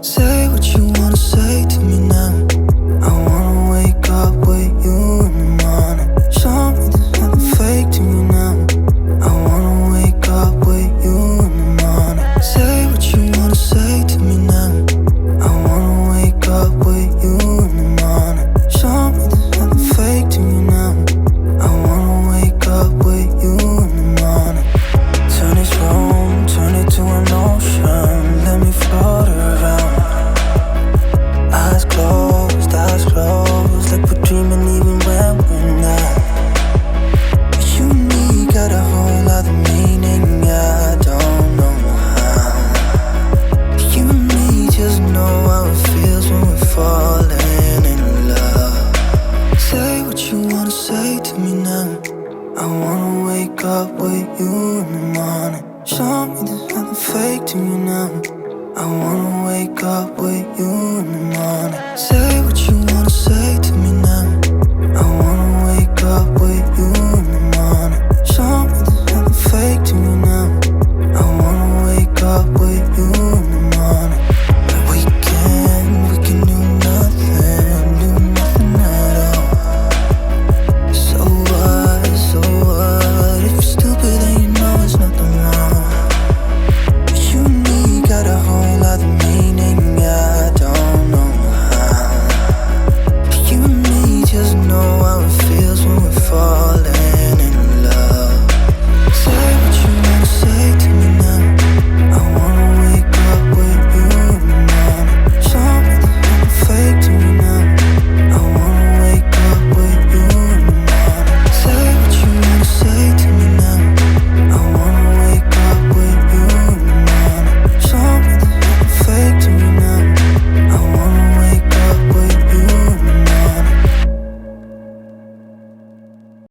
Say what you wanna say to me now. I wanna wake up with you in the morning. Show me there's nothing fake to me now. I wanna wake up with you in the morning. Say what you wanna say to me now. I wanna wake up with you in the morning. Show me there's nothing fake to me now. I wanna wake up with you in the morning. Turn this room, turn it to an ocean. Let me float around. Eyes closed, like we're dreaming even when we're not. You and me got a whole other meaning, I don't know how. You and me just know how it feels when we're falling in love. Say what you wanna say to me now. I wanna wake up with you in the morning. Show me there's nothing fake to me now. I wanna wake up with you in the morning. Say what you wanna say to me now. I wanna